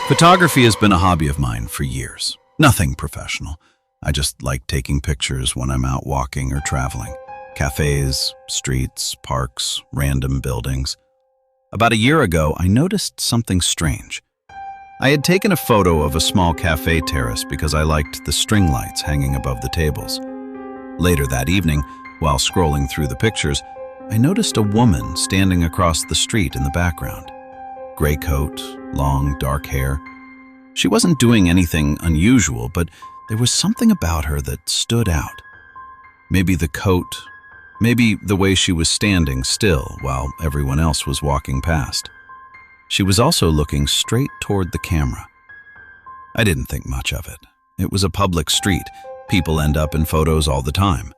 Photography has been a hobby of mine for years. Nothing professional. I just like taking pictures when I'm out walking or traveling. Cafes, streets, parks, random buildings. About a year ago, I noticed something strange. I had taken a photo of a small cafe terrace because I liked the string lights hanging above the tables. Later that evening, while scrolling through the pictures, I noticed a woman standing across the street in the background. Gray coat, long, dark hair. She wasn't doing anything unusual, but there was something about her that stood out. Maybe the coat, maybe the way she was standing still while everyone else was walking past. She was also looking straight toward the camera. I didn't think much of it. It was a public street. People end up in photos all the time.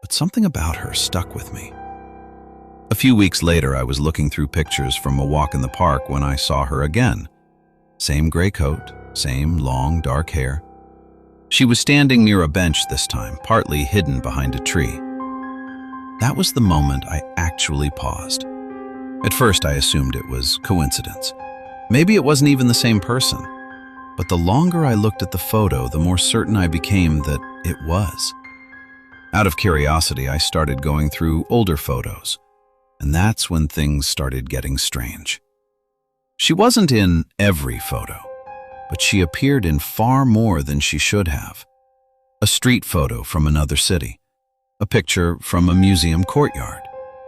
But something about her stuck with me. A few weeks later, I was looking through pictures from a walk in the park when I saw her again. Same gray coat, same long, dark hair. She was standing near a bench this time, partly hidden behind a tree. That was the moment I actually paused. At first, I assumed it was coincidence. Maybe it wasn't even the same person. But the longer I looked at the photo, the more certain I became that it was. Out of curiosity, I started going through older photos. And that's when things started getting strange. She wasn't in every photo, but she appeared in far more than she should have. A street photo from another city, a picture from a museum courtyard,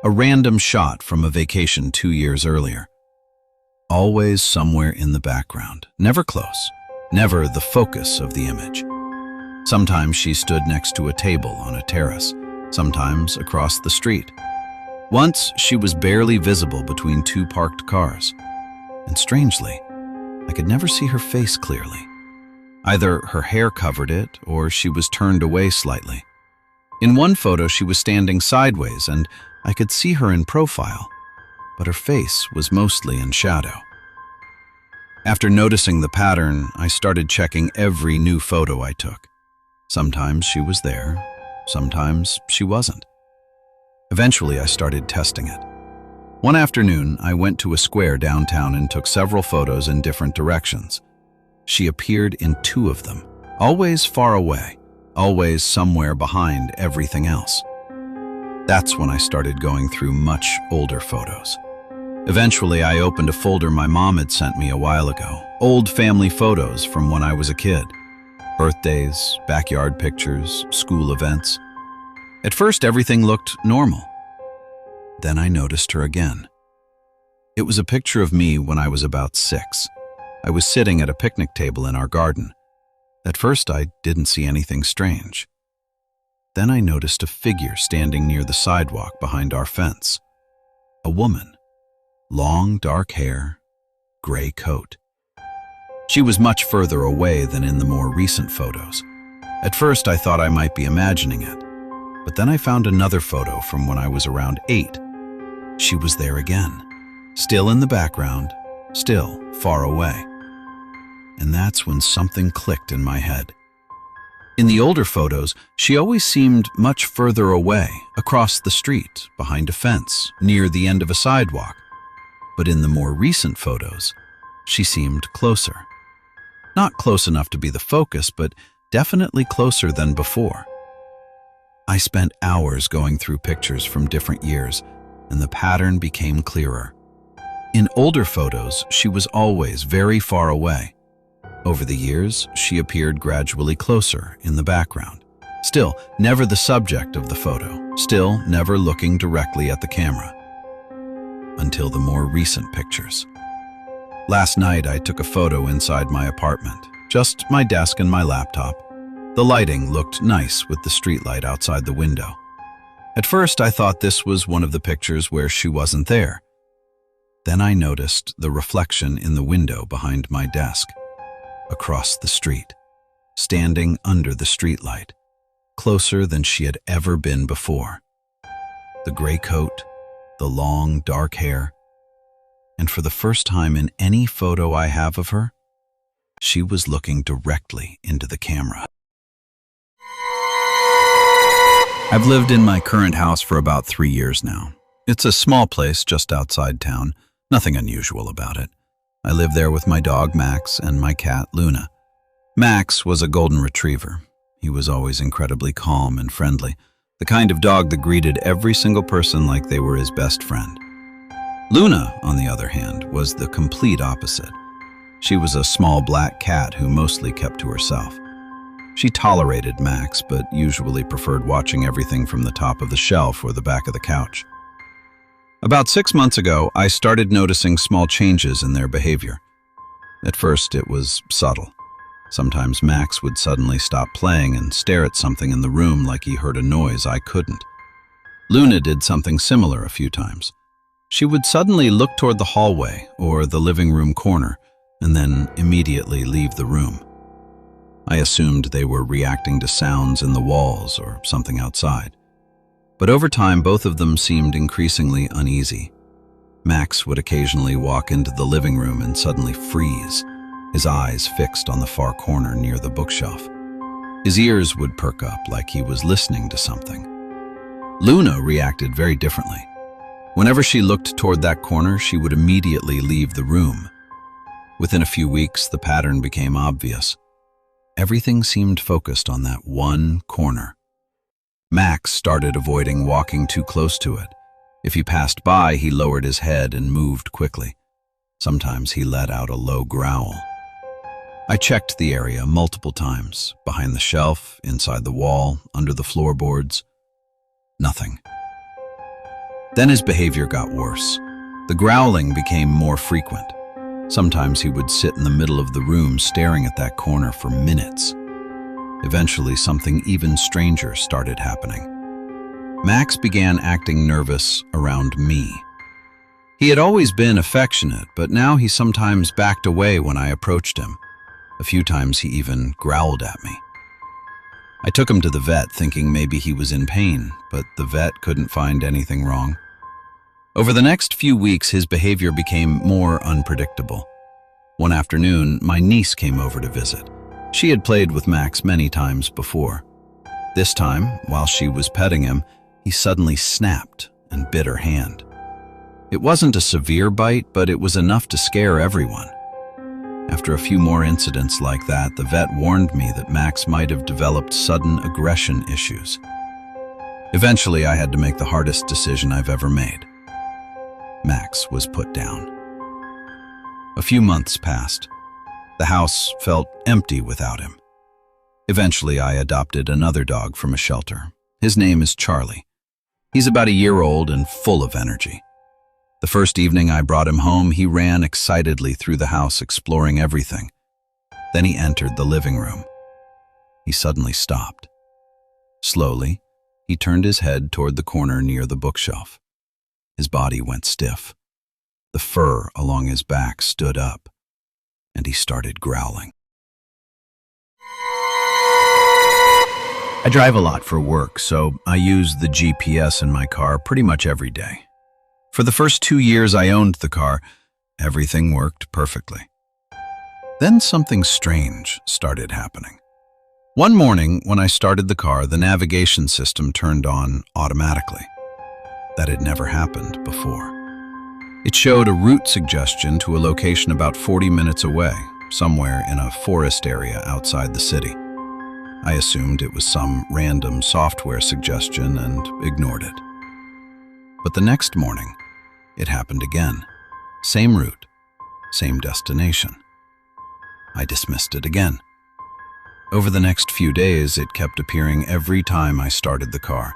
a random shot from a vacation 2 years earlier. Always somewhere in the background, never close, never the focus of the image. Sometimes she stood next to a table on a terrace, sometimes across the street. Once, she was barely visible between two parked cars. And strangely, I could never see her face clearly. Either her hair covered it, or she was turned away slightly. In one photo, she was standing sideways, and I could see her in profile, but her face was mostly in shadow. After noticing the pattern, I started checking every new photo I took. Sometimes she was there, sometimes she wasn't. Eventually, I started testing it. One afternoon, I went to a square downtown and took several photos in different directions. She appeared in 2 of them, always far away, always somewhere behind everything else. That's when I started going through much older photos. Eventually, I opened a folder my mom had sent me a while ago, old family photos from when I was a kid. Birthdays, backyard pictures, school events. At first, everything looked normal. Then I noticed her again. It was a picture of me when I was about 6. I was sitting at a picnic table in our garden. At first, I didn't see anything strange. Then I noticed a figure standing near the sidewalk behind our fence. A woman. Long, dark hair, gray coat. She was much further away than in the more recent photos. At first, I thought I might be imagining it. But then I found another photo from when I was around 8. She was there again, still in the background, still far away. And that's when something clicked in my head. In the older photos, she always seemed much further away, across the street, behind a fence, near the end of a sidewalk. But in the more recent photos, she seemed closer. Not close enough to be the focus, but definitely closer than before. I spent hours going through pictures from different years, and the pattern became clearer. In older photos, she was always very far away. Over the years, she appeared gradually closer in the background. Still, never the subject of the photo, still never looking directly at the camera. Until the more recent pictures. Last night, I took a photo inside my apartment, just my desk and my laptop. The lighting looked nice with the streetlight outside the window. At first, I thought this was one of the pictures where she wasn't there. Then I noticed the reflection in the window behind my desk, across the street, standing under the streetlight, closer than she had ever been before. The gray coat, the long, dark hair, and for the first time in any photo I have of her, she was looking directly into the camera. I've lived in my current house for about 3 years now. It's a small place just outside town, nothing unusual about it. I lived there with my dog Max and my cat Luna. Max was a golden retriever. He was always incredibly calm and friendly, the kind of dog that greeted every single person like they were his best friend. Luna, on the other hand, was the complete opposite. She was a small black cat who mostly kept to herself. She tolerated Max, but usually preferred watching everything from the top of the shelf or the back of the couch. About 6 months ago, I started noticing small changes in their behavior. At first, it was subtle. Sometimes Max would suddenly stop playing and stare at something in the room like he heard a noise I couldn't. Luna did something similar a few times. She would suddenly look toward the hallway or the living room corner and then immediately leave the room. I assumed they were reacting to sounds in the walls or something outside. But over time, both of them seemed increasingly uneasy. Max would occasionally walk into the living room and suddenly freeze, his eyes fixed on the far corner near the bookshelf. His ears would perk up like he was listening to something. Luna reacted very differently. Whenever she looked toward that corner, she would immediately leave the room. Within a few weeks, the pattern became obvious. Everything seemed focused on that one corner. Max started avoiding walking too close to it. If he passed by, he lowered his head and moved quickly. Sometimes he let out a low growl. I checked the area multiple times, behind the shelf, inside the wall, under the floorboards. Nothing. Then his behavior got worse. The growling became more frequent. Sometimes he would sit in the middle of the room staring at that corner for minutes. Eventually, something even stranger started happening. Max began acting nervous around me. He had always been affectionate, but now he sometimes backed away when I approached him. A few times he even growled at me. I took him to the vet thinking maybe he was in pain, but the vet couldn't find anything wrong. Over the next few weeks, his behavior became more unpredictable. One afternoon, my niece came over to visit. She had played with Max many times before. This time, while she was petting him, he suddenly snapped and bit her hand. It wasn't a severe bite, but it was enough to scare everyone. After a few more incidents like that, the vet warned me that Max might have developed sudden aggression issues. Eventually, I had to make the hardest decision I've ever made. Max was put down. A few months passed. The house felt empty without him. Eventually, I adopted another dog from a shelter. His name is Charlie. He's about a year old and full of energy. The first evening I brought him home, he ran excitedly through the house, exploring everything. Then he entered the living room. He suddenly stopped. Slowly, he turned his head toward the corner near the bookshelf. His body went stiff. The fur along his back stood up, and he started growling. I drive a lot for work, so I use the GPS in my car pretty much every day. For the first 2 years I owned the car, everything worked perfectly. Then something strange started happening. One morning, when I started the car, the navigation system turned on automatically. That had never happened before. It showed a route suggestion to a location about 40 minutes away, somewhere in a forest area outside the city. I assumed it was some random software suggestion and ignored it. But the next morning, it happened again. Same route, same destination. I dismissed it again. Over the next few days, it kept appearing every time I started the car.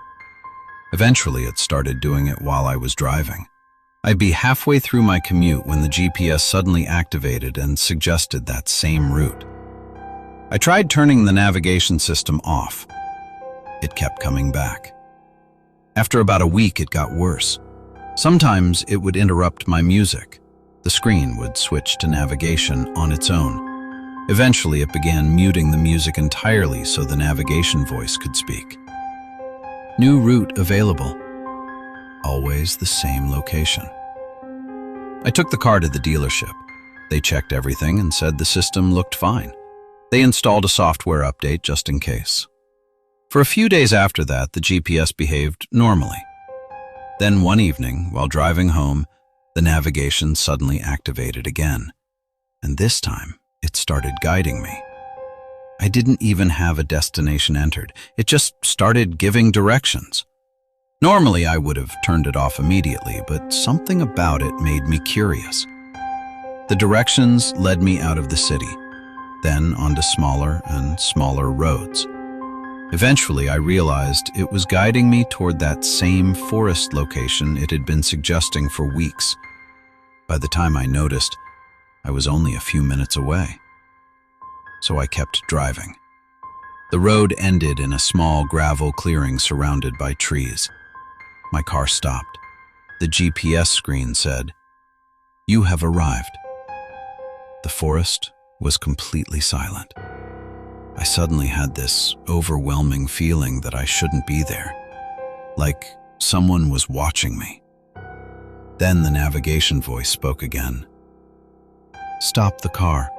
Eventually, it started doing it while I was driving. I'd be halfway through my commute when the GPS suddenly activated and suggested that same route. I tried turning the navigation system off. It kept coming back. After about a week, it got worse. Sometimes it would interrupt my music. The screen would switch to navigation on its own. Eventually, it began muting the music entirely so the navigation voice could speak. New route available. Always the same location. I took the car to the dealership. They checked everything and said the system looked fine. They installed a software update just in case. For a few days after that, the GPS behaved normally. Then one evening, while driving home, the navigation suddenly activated again. and this time it started guiding me. I didn't even have a destination entered. It just started giving directions. Normally, I would have turned it off immediately, but something about it made me curious. The directions led me out of the city, then onto smaller and smaller roads. Eventually, I realized it was guiding me toward that same forest location it had been suggesting for weeks. By the time I noticed, I was only a few minutes away. So I kept driving. The road ended in a small gravel clearing surrounded by trees. My car stopped. The GPS screen said, "You have arrived." The forest was completely silent. I suddenly had this overwhelming feeling that I shouldn't be there, like someone was watching me. Then the navigation voice spoke again. "Stop the car."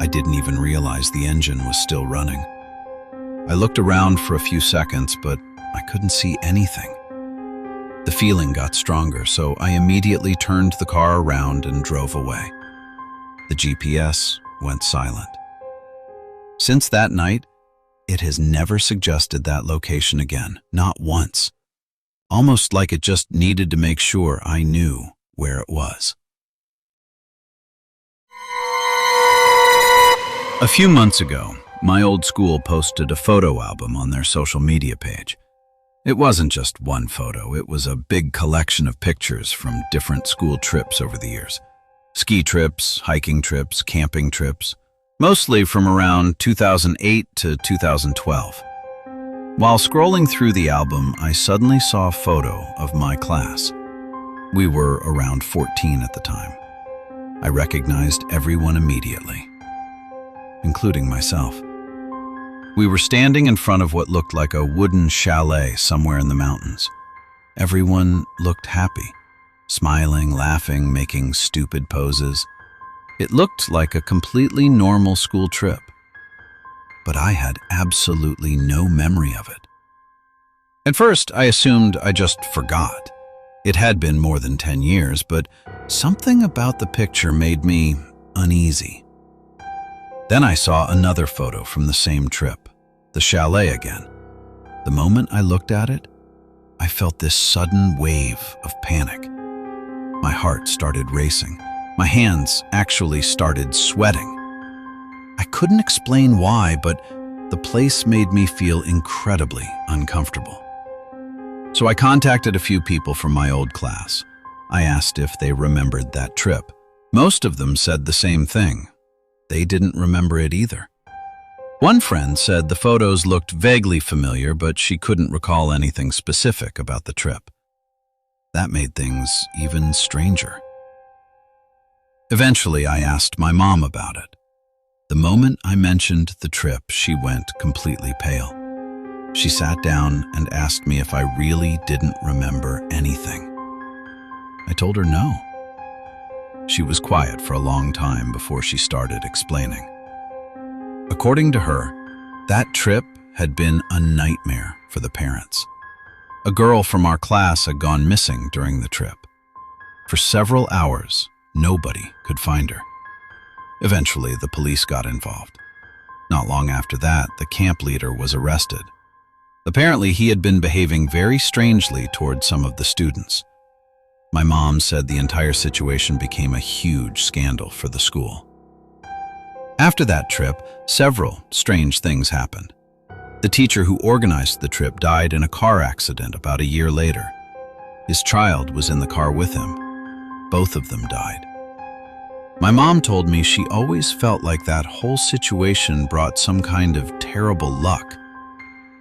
I didn't even realize the engine was still running. I looked around for a few seconds, but I couldn't see anything. The feeling got stronger, so I immediately turned the car around and drove away. The GPS went silent. Since that night, it has never suggested that location again, not once. Almost like it just needed to make sure I knew where it was. A few months ago, my old school posted a photo album on their social media page. It wasn't just one photo, it was a big collection of pictures from different school trips over the years. Ski trips, hiking trips, camping trips, mostly from around 2008 to 2012. While scrolling through the album, I suddenly saw a photo of my class. We were around 14 at the time. I recognized everyone immediately, including myself. We were standing in front of what looked like a wooden chalet somewhere in the mountains. Everyone looked happy, smiling, laughing, making stupid poses. It looked like a completely normal school trip. But I had absolutely no memory of it. At first, I assumed I just forgot. It had been more than 10 years, but something about the picture made me uneasy. Then I saw another photo from the same trip, the chalet again. The moment I looked at it, I felt this sudden wave of panic. My heart started racing. My hands actually started sweating. I couldn't explain why, but the place made me feel incredibly uncomfortable. So I contacted a few people from my old class. I asked if they remembered that trip. Most of them said the same thing. They didn't remember it either. One friend said the photos looked vaguely familiar, but she couldn't recall anything specific about the trip. That made things even stranger. Eventually, I asked my mom about it. The moment I mentioned the trip, she went completely pale. She sat down and asked me if I really didn't remember anything. I told her no. She was quiet for a long time before she started explaining. According to her, that trip had been a nightmare for the parents. A girl from our class had gone missing during the trip. For several hours, nobody could find her. Eventually, the police got involved. Not long after that, the camp leader was arrested. Apparently, he had been behaving very strangely toward some of the students. My mom said the entire situation became a huge scandal for the school. After that trip, several strange things happened. The teacher who organized the trip died in a car accident about a year later. His child was in the car with him. Both of them died. My mom told me she always felt like that whole situation brought some kind of terrible luck.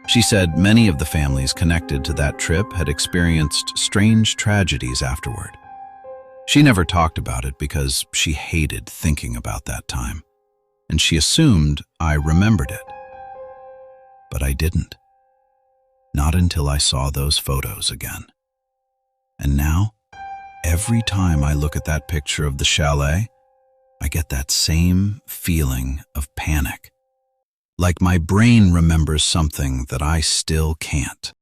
She said many of the families connected to that trip had experienced strange tragedies afterward. She never talked about it because she hated thinking about that time, and she assumed I remembered it. But I didn't. Not until I saw those photos again. And now, every time I look at that picture of the chalet, I get that same feeling of panic. Like my brain remembers something that I still can't.